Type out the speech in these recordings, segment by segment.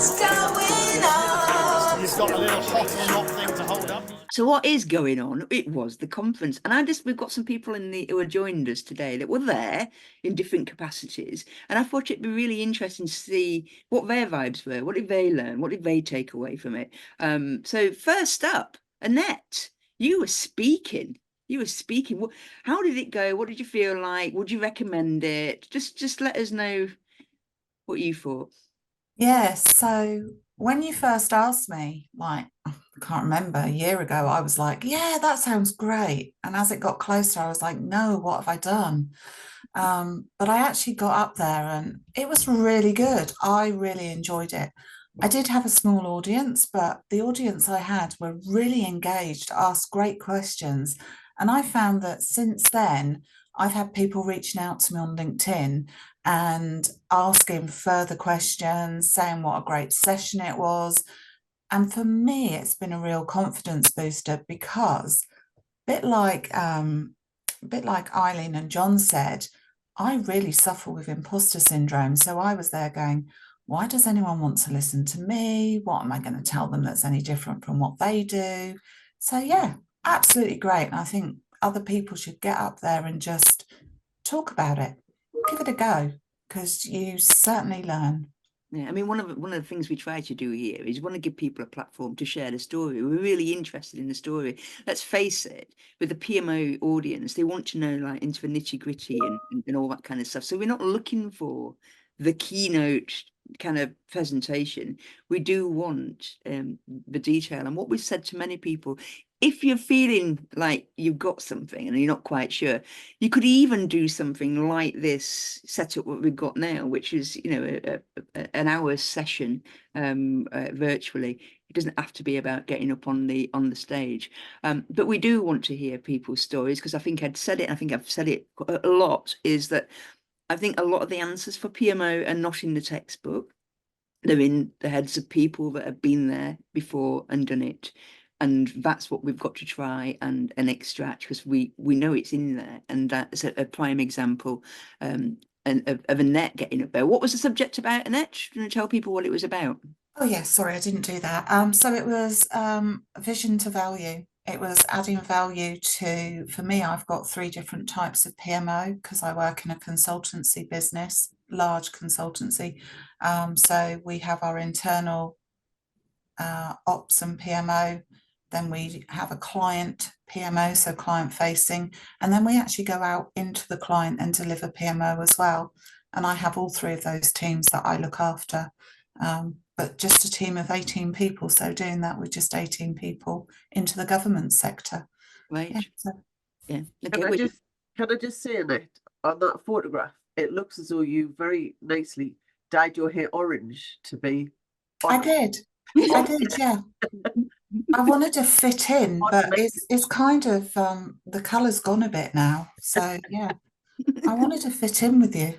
What's going on? You've got a little hot or not thing to hold up. So what is going on? It was the conference, and we've got some people who have joined us today that were there in different capacities, and I thought it'd be really interesting to see what their vibes were. What did they learn? What did they take away from it? So first up, Annette, you were speaking. How did it go? What did you feel like? Would you recommend it? Just let us know what you thought. Yes, so when you first asked me, like, I can't remember, a year ago, I was like, yeah, that sounds great. And as it got closer, I was like, no, what have I done? But I actually got up there and it was really good. I really enjoyed it. I did have a small audience, but the audience I had were really engaged, asked great questions. And I found that since then, I've had people reaching out to me on LinkedIn and asking further questions, saying what a great session it was. And for me, it's been a real confidence booster because, bit like bit like Eileen and John said, I really suffer with imposter syndrome. So I was there going, why does anyone want to listen to me? What am I going to tell them that's any different from what they do? So yeah, absolutely great. And I think other people should get up there and just talk about it. Give it a go because you certainly learn. Yeah, I mean, one of the things we try to do here is want to give people a platform to share the story. We're really interested in the story. Let's face it, with the PMO audience, they want to know like into the nitty-gritty and all that kind of stuff. So we're not looking for the keynote kind of presentation. We do want the detail. And what we've said to many people, if you're feeling like you've got something and you're not quite sure, you could even do something like this setup what we've got now, which is, you know, an hour session virtually. It doesn't have to be about getting up on the stage. But we do want to hear people's stories because I think I'd said it, I think I've said it a lot, is that I think a lot of the answers for PMO are not in the textbook. They're in the heads of people that have been there before and done it. And that's what we've got to try and extract because we know it's in there. And that's a prime example and of Annette getting up there. What was the subject about, Annette? Do you want to tell people what it was about? Oh, yeah, sorry, I didn't do that. So it was vision to value. It was adding value to, for me, I've got three different types of PMO because I work in a consultancy business, large consultancy. So we have our internal ops and PMO, then we have a client PMO, so client facing, and then we actually go out into the client and deliver PMO as well. And I have all three of those teams that I look after. But just a team of 18 people. So doing that with just 18 people into the government sector. Right. Yeah, so. Yeah. Can I just say, Annette, on that photograph, it looks as though you very nicely dyed your hair orange to be. I did, yeah. I wanted to fit in, but it's kind of the colour's gone a bit now. So yeah, I wanted to fit in with you.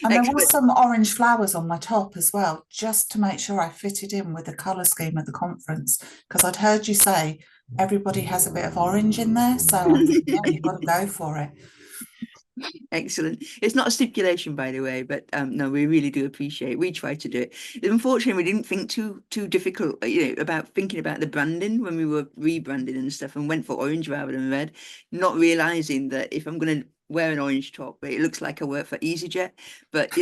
And there was some orange flowers on my top as well, just to make sure I fitted in with the colour scheme of the conference. Because I'd heard you say everybody has a bit of orange in there. So I thought, yeah, you've got to go for it. Excellent. It's not a stipulation, by the way, but no, we really do appreciate it. We try to do it. Unfortunately, we didn't think too difficult, about thinking about the branding when we were rebranding and stuff, and went for orange rather than red, not realizing that if I'm going to wear an orange top, it looks like I work for EasyJet. But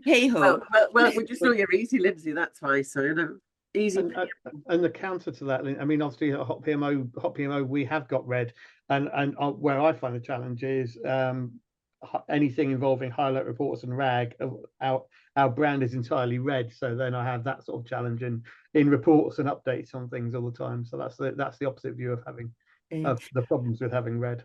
hey ho. Well, we just know you're easy, Lindsay. That's why. So easy. And the counter to that, I mean, obviously, at Hot PMO, we have got red, and where I find the challenge is anything involving highlight reports and RAG. Our brand is entirely red, so then I have that sort of challenge in reports and updates on things all the time. So that's the opposite view of having of the problems with having red.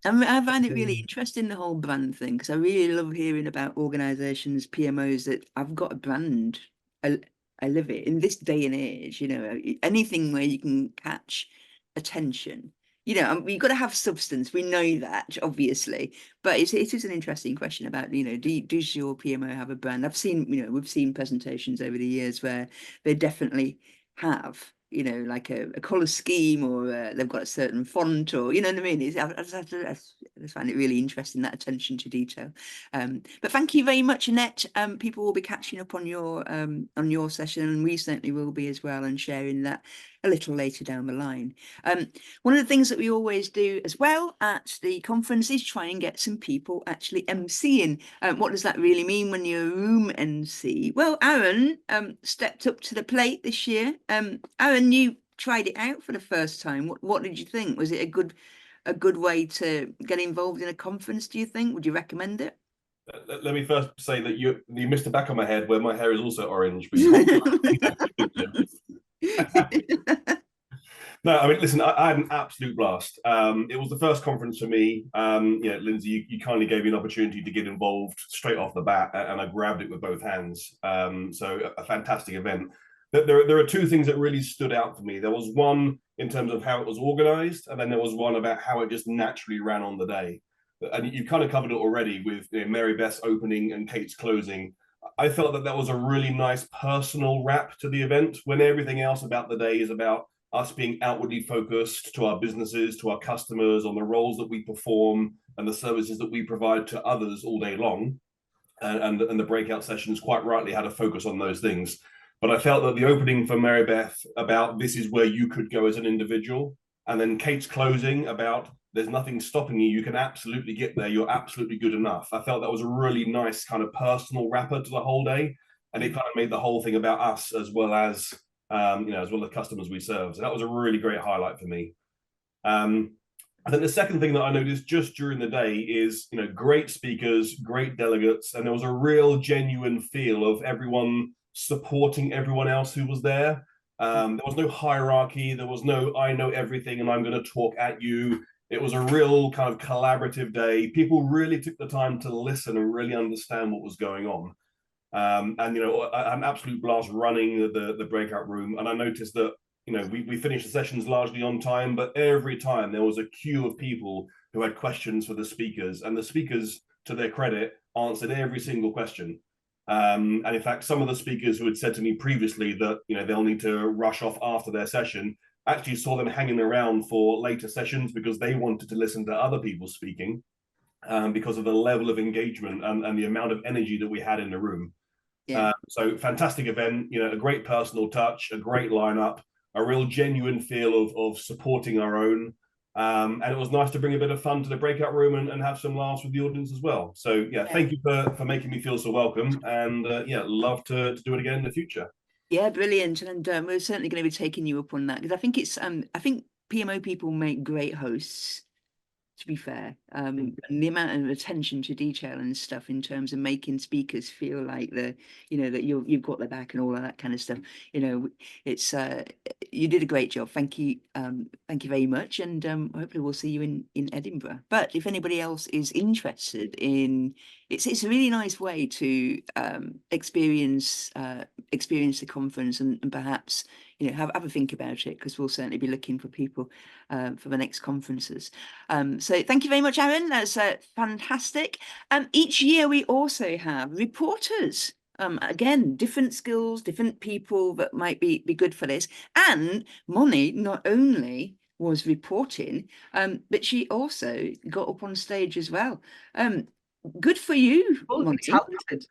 I find it really interesting, the whole brand thing, because I really love hearing about organizations, PMOs that I've got a brand. I live it in this day and age, anything where you can catch attention. You've got to have substance. We know that, obviously, but it is an interesting question about, does your PMO have a brand? We've seen presentations over the years where they definitely have, you know, like a color scheme, or they've got a certain font, or, you know what I mean? I just find it really interesting, that attention to detail. But thank you very much, Annette. People will be catching up on your session, and we certainly will be as well, and sharing that a little later down the line. One of the things that we always do as well at the conference is try and get some people actually emceeing. What does that really mean when you're a room MC? Well, Aaron stepped up to the plate this year. Aaron, you tried it out for the first time. What did you think? Was it a good way to get involved in a conference, do you think? Would you recommend it? Let me first say that you missed the back of my head where my hair is also orange. But no, I mean, listen, I had an absolute blast. It was the first conference for me. Lindsay, you kindly gave me an opportunity to get involved straight off the bat, and I grabbed it with both hands. So a fantastic event. There are two things that really stood out for me. There was one in terms of how it was organized, and then there was one about how it just naturally ran on the day. And you've kind of covered it already with Mary Beth's opening and Kate's closing. I felt that was a really nice personal wrap to the event, when everything else about the day is about us being outwardly focused to our businesses, to our customers, on the roles that we perform and the services that we provide to others all day long. And the breakout sessions quite rightly had a focus on those things. But I felt that the opening for Mary Beth about this is where you could go as an individual, and then Kate's closing about there's nothing stopping you, you can absolutely get there, you're absolutely good enough. I felt that was a really nice kind of personal wrapper to the whole day, and it kind of made the whole thing about us as well as as well as customers we serve. So that was a really great highlight for me. And then the second thing that I noticed just during the day is, great speakers, great delegates, and there was a real genuine feel of everyone supporting everyone else who was there. There was no hierarchy, there was no I know everything and I'm going to talk at you. It was a real kind of collaborative day. People really took the time to listen and really understand what was going on. And an absolute blast running the breakout room. And I noticed that we finished the sessions largely on time, but every time there was a queue of people who had questions for the speakers, and the speakers, to their credit, answered every single question. And in fact, some of the speakers who had said to me previously that they'll need to rush off after their session, actually saw them hanging around for later sessions because they wanted to listen to other people speaking, because of the level of engagement and the amount of energy that we had in the room. Yeah. So fantastic event, a great personal touch, a great lineup, a real genuine feel of supporting our own. And it was nice to bring a bit of fun to the breakout room and have some laughs with the audience as well. So yeah, thank you for making me feel so welcome, and love to do it again in the future. Yeah, brilliant. And we're certainly going to be taking you up on that, because I think I think PMO people make great hosts, to be fair, and the amount of attention to detail and stuff in terms of making speakers feel like that you've got their back and all of that kind of stuff. It's you did a great job. Thank you very much, and hopefully we'll see you in Edinburgh. But if anybody else is interested in, it's a really nice way to experience the conference, and perhaps have a think about it, because we'll certainly be looking for people for the next conferences. So thank you very much, Aaron. That's fantastic. Each year we also have reporters. Again, different skills, different people that might be good for this. And Monie not only was reporting, but she also got up on stage as well. Good for you, Monie. Talented.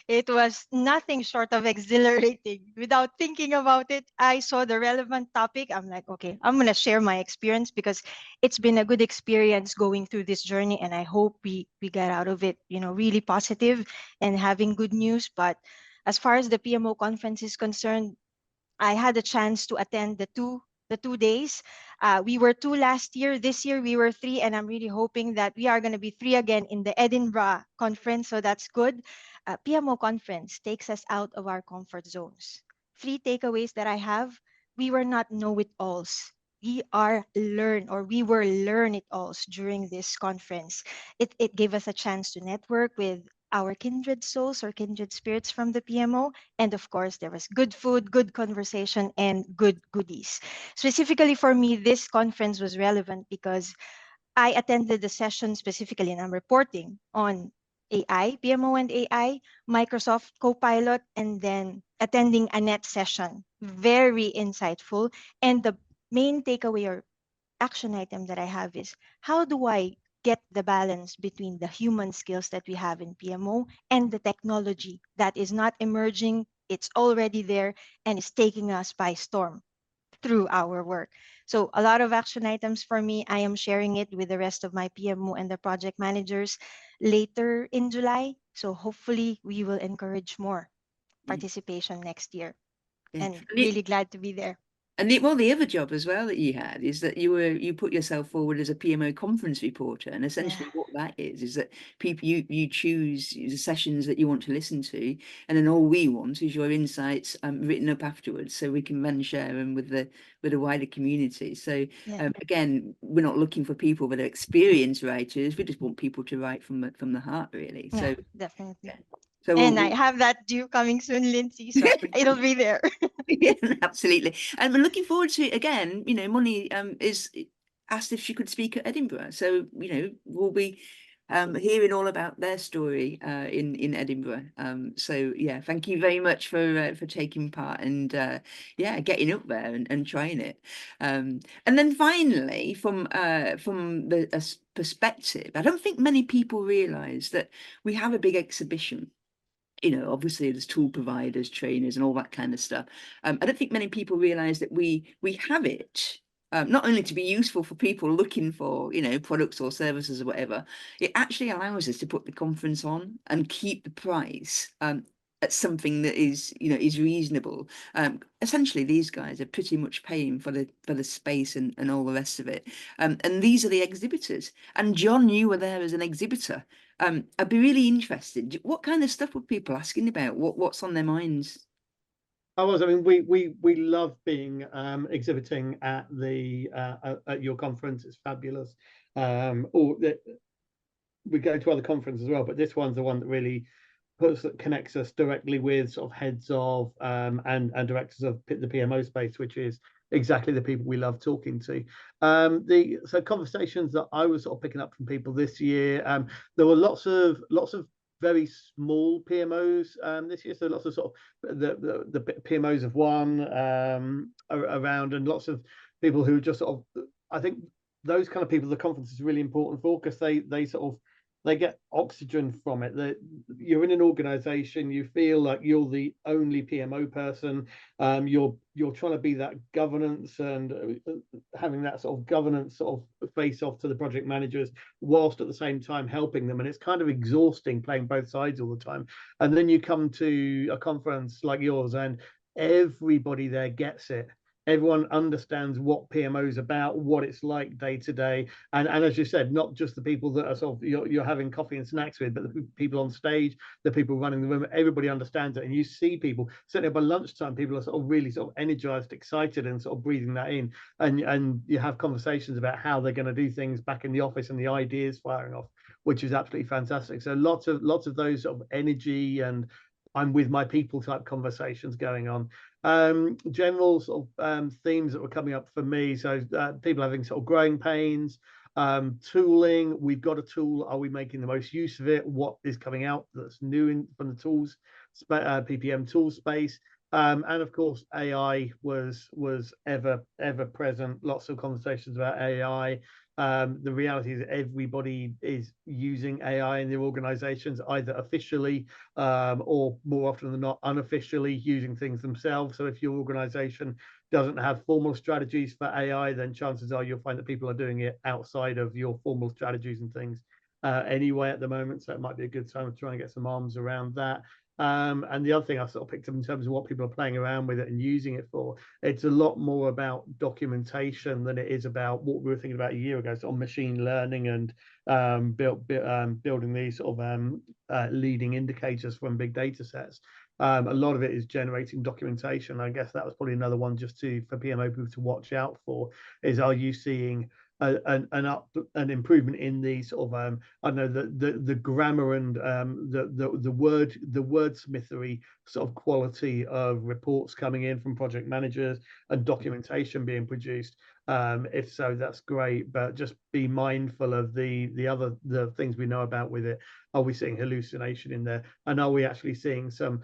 It was nothing short of exhilarating. Without thinking about it, I saw the relevant topic. I'm like, okay, I'm going to share my experience, because it's been a good experience going through this journey. And I hope we get out of it, really positive and having good news. But as far as the PMO conference is concerned, I had a chance to attend the two days. We were 2 last year. This year we were 3, and I'm really hoping that we are going to be 3 again in the Edinburgh conference. So that's good. PMO conference takes us out of our comfort zones. 3 takeaways that I have: we were not know-it-alls. We were learn-it-alls during this conference. It gave us a chance to network with our kindred souls or kindred spirits from the PMO. And of course, there was good food, good conversation, and good goodies. Specifically for me, this conference was relevant because I attended the session specifically, and I'm reporting on AI, PMO and AI, Microsoft Copilot, and then attending Annette's session. Very insightful. And the main takeaway or action item that I have is, how do I get the balance between the human skills that we have in PMO and the technology that is not emerging, it's already there and is taking us by storm through our work. So a lot of action items for me. I am sharing it with the rest of my PMO and the project managers later in July. So hopefully we will encourage more participation next year. Yeah. And really glad to be there. And the other job as well that you had is that you put yourself forward as a PMO conference reporter, and essentially what that is that people you choose the sessions that you want to listen to, and then all we want is your insights written up afterwards, so we can then share them with the wider community. So again, we're not looking for people that are experienced writers. We just want people to write from the heart, really. Yeah, So definitely. So and I have that due coming soon, Lindsay. So it'll be there. Yeah, absolutely. And we're looking forward to it again. You know, Monie is asked if she could speak at Edinburgh. So, you know, we'll be hearing all about their story in Edinburgh. So yeah, thank you very much for taking part and yeah, getting up there and trying it. And then finally, from the perspective, I don't think many people realise that we have a big exhibition. You know, obviously there's tool providers, trainers and all that kind of stuff. I don't think many people realise that we have it not only to be useful for people looking for, you know, products or services or whatever, it actually allows us to put the conference on and keep the price at something that is, you know, is reasonable. Essentially, these guys are pretty much paying for the space and all the rest of it. And these are the exhibitors. And John, you were there as an exhibitor. I'd be really interested. What kind of stuff were people asking about? What's on their minds? I mean, we love being exhibiting at the at your conference. It's fabulous. We go to other conferences as well, but this one's the one that really connects us directly with sort of heads of and directors of the PMO space, which is exactly the people we love talking to. So conversations that I was sort of picking up from people this year, there were lots of very small PMOs this year. So lots of sort of the PMOs of one around, and lots of people who just sort of, I think those kind of people the conference is really important for, because they sort of they get oxygen from it. You're in an organization, you feel like you're the only PMO person. You're trying to be that governance and having that sort of governance sort of face off to the project managers, whilst at the same time helping them. And it's kind of exhausting playing both sides all the time. And then you come to a conference like yours and everybody there gets it. Everyone understands what PMO is about, what it's like day to day, and as you said, not just the people that are sort of you're having coffee and snacks with, but the people on stage, the people running the room. Everybody understands it, and you see people certainly by lunchtime. People are sort of really sort of energized, excited, and sort of breathing that in. And you have conversations about how they're going to do things back in the office, and the ideas firing off, which is absolutely fantastic. So lots of those sort of energy and I'm with my people type conversations going on. General sort of themes that were coming up for me. So people having sort of growing pains, tooling. We've got a tool. Are we making the most use of it? What is coming out that's new from the tools, PPM tool space? And of course, AI was ever present. Lots of conversations about AI. The reality is that everybody is using AI in their organizations, either officially or more often than not unofficially using things themselves. So if your organization doesn't have formal strategies for AI, then chances are you'll find that people are doing it outside of your formal strategies and things anyway at the moment. So it might be a good time to try and get some arms around that. And the other thing I sort of picked up in terms of what people are playing around with it and using it for, it's a lot more about documentation than it is about what we were thinking about a year ago, sort of machine learning and building these sort of leading indicators from big data sets. A lot of it is generating documentation. I guess that was probably another one just for PMO people to watch out for, is are you seeing an improvement in the sort of I don't know, the grammar and the wordsmithery sort of quality of reports coming in from project managers and documentation being produced. If so, that's great, but just be mindful of the things we know about with it. Are we seeing hallucination in there, and are we actually seeing some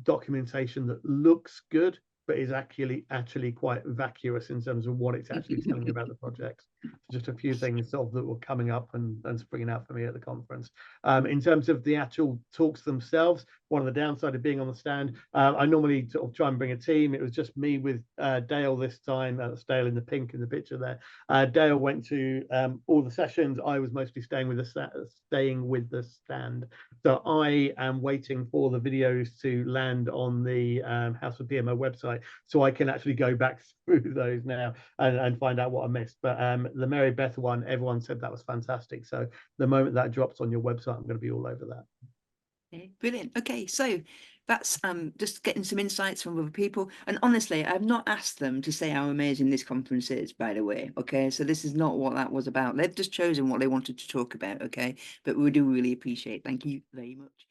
documentation that looks good, but is actually quite vacuous in terms of what it's actually telling you about the project. Just a few things sort of that were coming up and springing out for me at the conference. In terms of the actual talks themselves, one of the downside of being on the stand, I normally sort of try and bring a team. It was just me with Dale this time. That's Dale in the pink in the picture there. Dale went to all the sessions. I was mostly staying with the stand. So I am waiting for the videos to land on the House of PMO website, so I can actually go back through those now and find out what I missed. But the Mary Beth one, everyone said that was fantastic. So the moment that drops on your website, I'm going to be all over that. Okay, brilliant. Okay, so that's just getting some insights from other people. And honestly, I've not asked them to say how amazing this conference is, by the way. Okay, so this is not what that was about. They've just chosen what they wanted to talk about. Okay, but we do really appreciate it. Thank you very much.